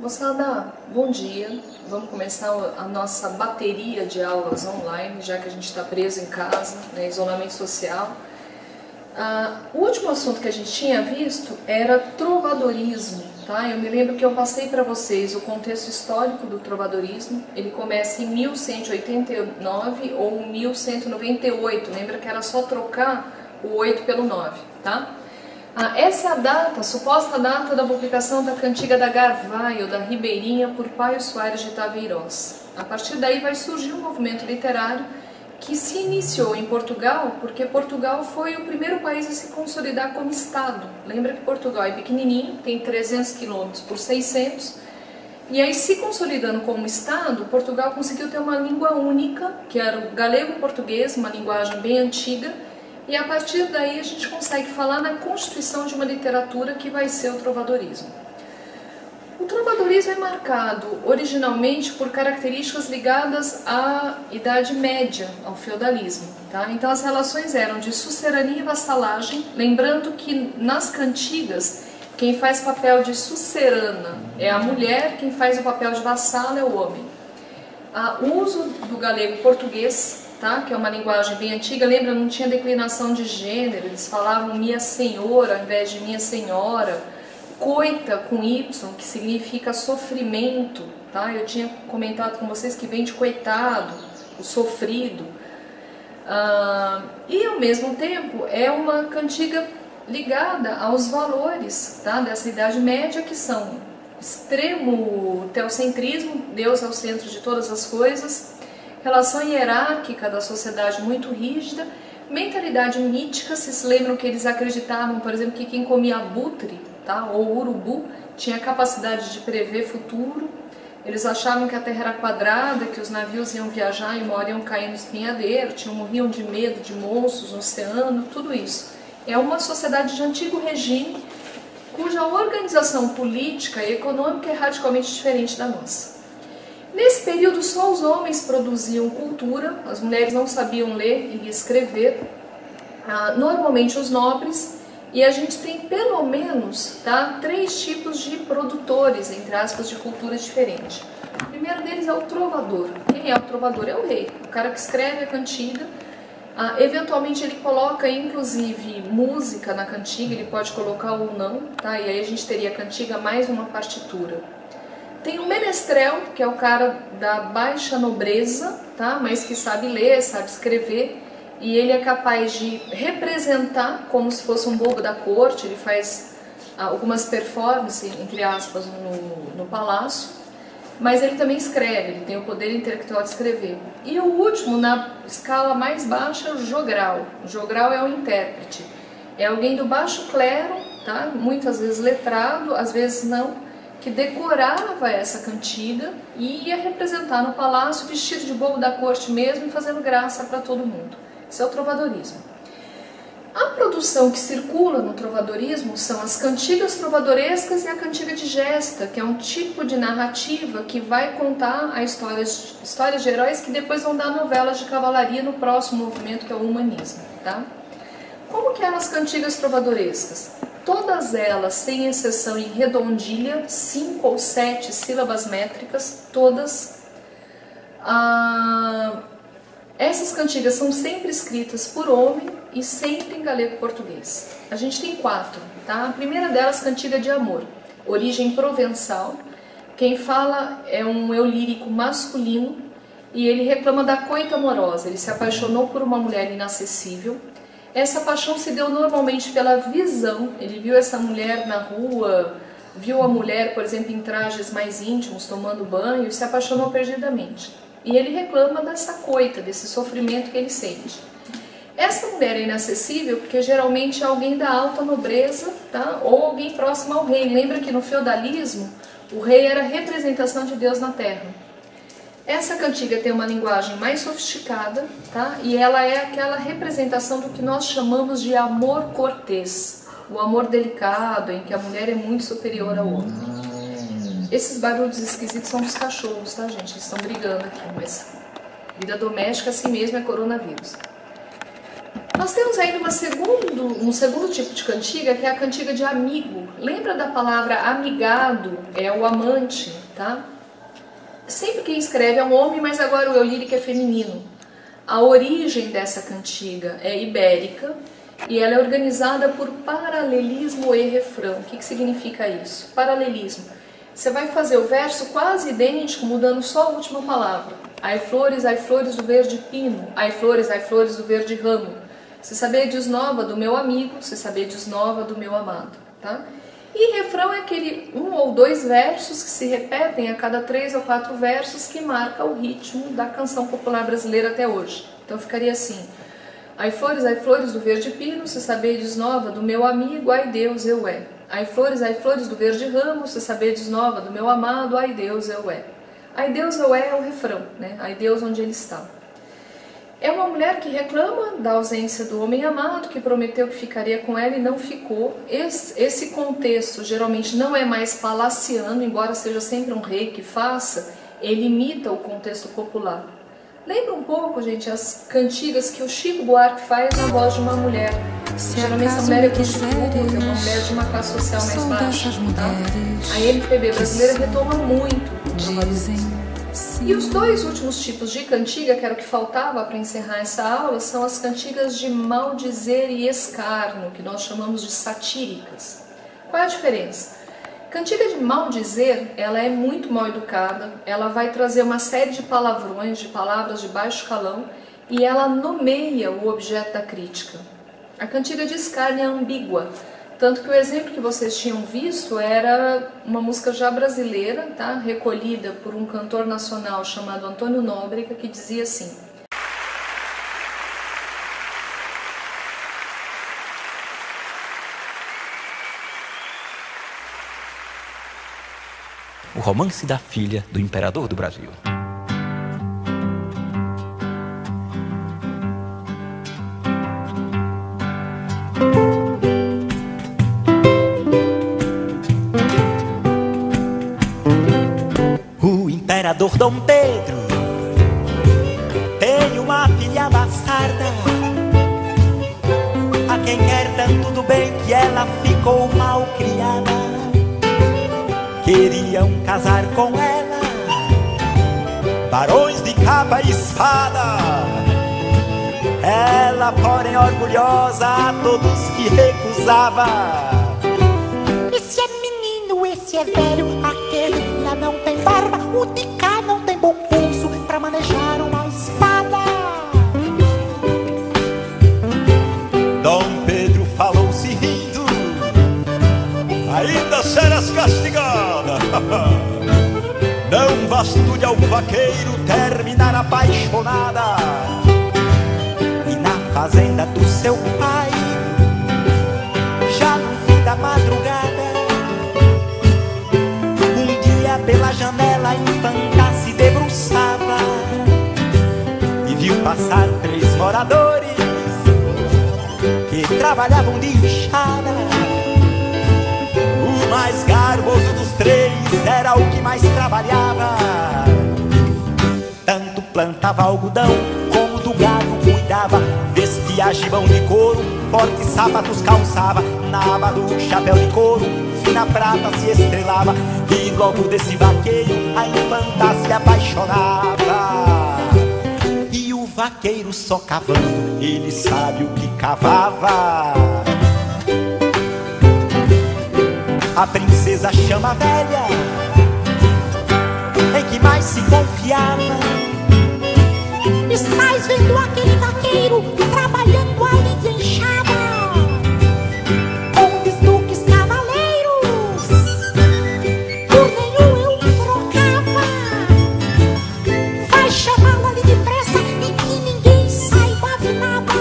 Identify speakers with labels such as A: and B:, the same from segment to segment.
A: Moçada, bom dia. Vamos começar a nossa bateria de aulas online, já que a gente está preso em casa, né, isolamento social. O último assunto que a gente tinha visto era trovadorismo, tá? Eu me lembro que eu passei para vocês o contexto histórico do trovadorismo. Ele começa em 1189 ou 1198, lembra que era só trocar o 8 pelo 9, tá? Essa é a data, a suposta data da publicação da Cantiga da Garvaio, da Ribeirinha, por Paio Soares de Taveiroz. A partir daí vai surgir um movimento literário que se iniciou em Portugal, porque Portugal foi o primeiro país a se consolidar como Estado. Lembra que Portugal é pequenininho, tem 300 km por 600, e aí, se consolidando como Estado, Portugal conseguiu ter uma língua única, que era o galego-português, uma linguagem bem antiga, e a partir daí a gente consegue falar na constituição de uma literatura que vai ser o trovadorismo. O trovadorismo é marcado originalmente por características ligadas à Idade Média, ao feudalismo, tá? Então as relações eram de sucerania e vassalagem, lembrando que nas cantigas quem faz papel de sucerana é a mulher, quem faz o papel de vassalo é o homem. O uso do galego-português, tá? Que é uma linguagem bem antiga, lembra, não tinha declinação de gênero, eles falavam minha senhora ao invés de minha senhora, coita com Y, que significa sofrimento, tá? Eu tinha comentado com vocês que vem de coitado, o sofrido, e ao mesmo tempo é uma cantiga ligada aos valores, tá? Dessa Idade Média, que são extremo teocentrismo, Deus é o centro de todas as coisas, relação hierárquica da sociedade muito rígida, mentalidade mítica. Vocês se lembram que eles acreditavam, por exemplo, que quem comia abutre, tá, ou urubu, tinha capacidade de prever futuro. Eles achavam que a Terra era quadrada, que os navios iam viajar e uma hora iam cair no espinhadeiro, morriam de medo de monstros no oceano, tudo isso. É uma sociedade de antigo regime, cuja organização política e econômica é radicalmente diferente da nossa. Nesse período só os homens produziam cultura, as mulheres não sabiam ler e escrever, normalmente os nobres, e a gente tem pelo menos, tá, 3 tipos de produtores, entre aspas, de cultura diferente. O primeiro deles é o trovador. Quem é o trovador? É o rei, o cara que escreve a cantiga. Eventualmente ele coloca inclusive música na cantiga, ele pode colocar ou não, tá? E aí a gente teria a cantiga mais uma partitura. Tem o menestrel, que é o cara da baixa nobreza, tá? Mas que sabe ler, sabe escrever, e ele é capaz de representar como se fosse um bobo da corte. Ele faz algumas performances, entre aspas, no palácio, mas ele também escreve, ele tem o poder intelectual de escrever. E o último, na escala mais baixa, é o jogral. O jogral é o intérprete, é alguém do baixo clero, tá? Muitas vezes letrado, às vezes não, que decorava essa cantiga e ia representar no palácio vestido de bobo da corte mesmo e fazendo graça para todo mundo. Isso é o trovadorismo. A produção que circula no trovadorismo são as cantigas trovadorescas e a cantiga de gesta, que é um tipo de narrativa que vai contar histórias de heróis que depois vão dar novelas de cavalaria no próximo movimento, que é o humanismo, tá? Como que eram as cantigas trovadorescas? Todas elas, sem exceção, em redondilha, 5 ou 7 sílabas métricas, todas. Essas cantigas são sempre escritas por homem e sempre em galego-português. A gente tem 4, tá? A primeira delas, cantiga de amor, origem provençal. Quem fala é um eu lírico masculino e ele reclama da coita amorosa. Ele se apaixonou por uma mulher inacessível. Essa paixão se deu normalmente pela visão. Ele viu essa mulher na rua, viu a mulher, por exemplo, em trajes mais íntimos, tomando banho, e se apaixonou perdidamente. E ele reclama dessa coita, desse sofrimento que ele sente. Essa mulher é inacessível porque geralmente é alguém da alta nobreza, tá? Ou alguém próximo ao rei. Lembra que no feudalismo o rei era a representação de Deus na terra. Essa cantiga tem uma linguagem mais sofisticada, tá? E ela é aquela representação do que nós chamamos de amor cortês, o amor delicado, em que a mulher é muito superior ao homem. Esses barulhos esquisitos são dos cachorros, tá, gente? Eles estão brigando aqui, mas vida doméstica assim mesmo é coronavírus. Nós temos ainda um segundo tipo de cantiga, que é a cantiga de amigo. Lembra da palavra amigado? É o amante, tá? Sempre quem escreve é um homem, mas agora o eu lírico é feminino. A origem dessa cantiga é ibérica e ela é organizada por paralelismo e refrão. O que significa isso? Paralelismo. Você vai fazer o verso quase idêntico, mudando só a última palavra. Ai flores do verde pino, ai flores do verde ramo. Se sabedes nova do meu amigo, se sabedes nova do meu amado, tá? E refrão é aquele 1 ou 2 versos que se repetem a cada 3 ou 4 versos que marca o ritmo da canção popular brasileira até hoje. Então ficaria assim: ai flores do verde pino, se sabedes nova do meu amigo, ai Deus eu é. Ai flores do verde ramo, se sabedes nova do meu amado, ai Deus eu é. Ai Deus eu é o refrão, né? Ai Deus onde ele está. É uma mulher que reclama da ausência do homem amado, que prometeu que ficaria com ela e não ficou. Esse contexto geralmente não é mais palaciano, embora seja sempre um rei que faça, ele imita o contexto popular. Lembra um pouco, gente, as cantigas que o Chico Buarque faz na voz de uma mulher. Geralmente essa mulher é prostituta, uma mulher de uma classe social mais baixa. Tá? A MPB brasileira retoma muito. E os 2 últimos tipos de cantiga, que era o que faltava para encerrar essa aula, são as cantigas de maldizer e escárnio, que nós chamamos de satíricas. Qual é a diferença? Cantiga de maldizer, ela é muito mal educada, ela vai trazer uma série de palavrões, de palavras de baixo calão, e ela nomeia o objeto da crítica. A cantiga de escárnio é ambígua, tanto que o exemplo que vocês tinham visto era uma música já brasileira, tá? Recolhida por um cantor nacional chamado Antônio Nóbrega, que dizia assim:
B: O romance da filha do imperador do Brasil. O imperador Dom Pedro tem uma filha bastarda, a quem quer tanto do bem que ela ficou mal criada. Queriam casar com ela barões de capa e espada. Ela, porém, orgulhosa a todos que recusava.
C: Esse é menino, esse é velho, aquele lá não tem barba, o de cá não tem bom pulso pra manejar uma espada.
B: Dom Pedro falou-se rindo: ainda serás castigada. Não baste ao vaqueiro terminar apaixonada. E na fazenda do seu pai, já no fim da madrugada, um dia pela janela a infanta se debruçava e viu passar 3 moradores que trabalhavam de enxada. O mais garboso dos 3 era o que mais trabalhava. Tanto plantava algodão como do gado cuidava. Vestia gibão de couro, fortes sapatos calçava. Na aba do chapéu de couro, fina prata se estrelava. E logo desse vaqueiro a infanta se apaixonava. E o vaqueiro só cavando, ele sabe o que cavava. A princesa chama a velha em que mais se confiava.
C: Estás vendo aquele vaqueiro trabalhando ali de enxada, com os duques cavaleiros, por nenhum eu trocava. Vai chamá-lo ali depressa e que ninguém saiba de nada.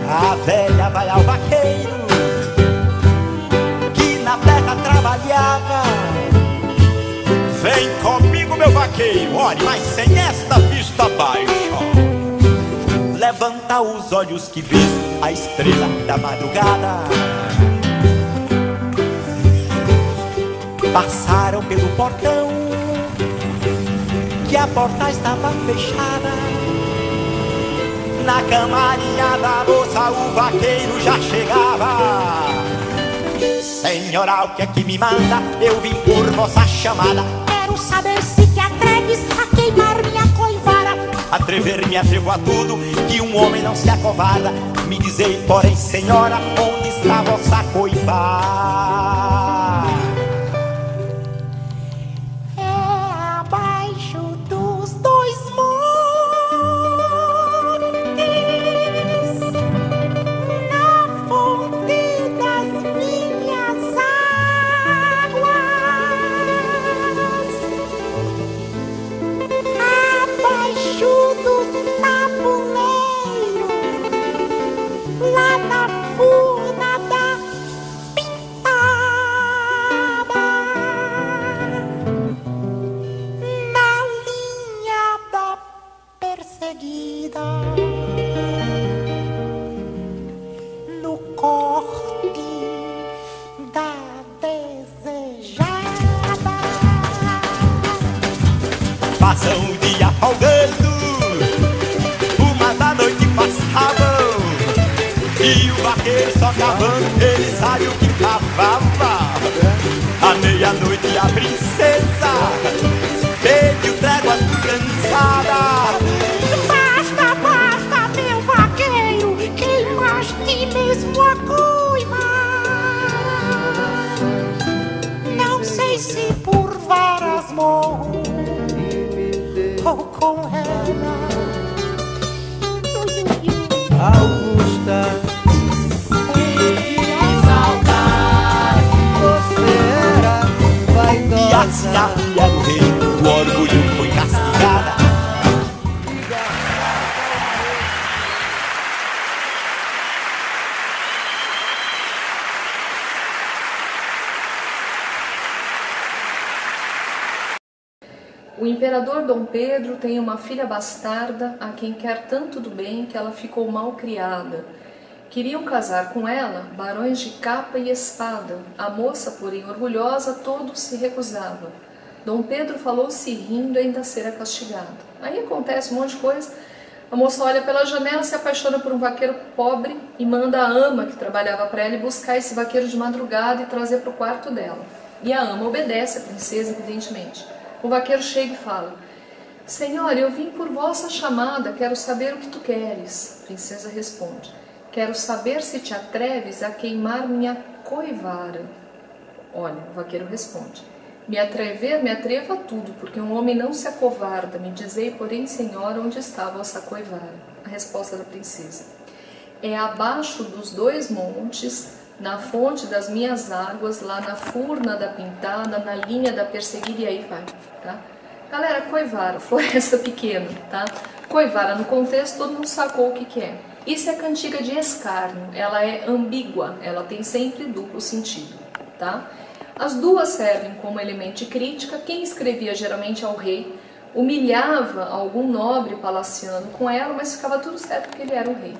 B: A velha vai ao vaqueiro que na terra trabalhava. Vem comigo, meu vaqueiro, olhe, mas sem esta vista baixa. Levanta os olhos que vês a estrela da madrugada. Passaram pelo portão, que a porta estava fechada. Na camarinha da moça o vaqueiro já chegava. Senhora, o que é que me manda? Eu vim por vossa chamada.
C: Quero saber se te atreves a queimar minha coivara.
B: Atrever-me atrevo a tudo, que um homem não se acovarda. Me dizei, porém, senhora, onde está vossa coivara?
C: É abaixo dos dois montes, na fonte das minhas águas, abaixo do tabuleiro, lá na furna da pintada, na linha da perseguida, no corte da desejada.
B: Passam o dia folgando, uma da noite passavam, e o vaqueiro só cavando, ele sabe o que cavava. À meia-noite a princesa pediu trégua cansada.
C: Basta, basta, meu vaqueiro, queimaste mesmo a coiva. Não sei se por varas morro ou com ela.
D: Augusta, que saudade, você era
B: E assim a
D: vaidosa.
B: filha do rei, o orgulho foi castigada.
A: O imperador Dom Pedro tem uma filha bastarda a quem quer tanto do bem que ela ficou mal criada. Queriam casar com ela barões de capa e espada. A moça, porém orgulhosa, todo se recusava. Dom Pedro falou-se rindo, ainda será castigado. Aí acontece um monte de coisa. A moça olha pela janela, se apaixona por um vaqueiro pobre e manda a ama que trabalhava para ela ir buscar esse vaqueiro de madrugada e trazer para o quarto dela. E a ama obedece, a princesa, evidentemente. O vaqueiro chega e fala: Senhora, eu vim por vossa chamada, quero saber o que tu queres. A princesa responde: Quero saber se te atreves a queimar minha coivara. Olha, o vaqueiro responde: Me atrevo a tudo, porque um homem não se acovarda. Me dizei, porém, senhora, onde está a vossa coivara? A resposta da princesa: É abaixo dos dois montes, na fonte das minhas águas, lá na furna da pintada, na linha da perseguida, e aí vai, tá? Galera, coivara, floresta pequena, tá? Coivara, no contexto, todo mundo sacou o que é. Isso é cantiga de escárnio, ela é ambígua, ela tem sempre duplo sentido, tá? As duas servem como elemento de crítica. Quem escrevia geralmente ao rei, humilhava algum nobre palaciano com ela, mas ficava tudo certo porque ele era o rei.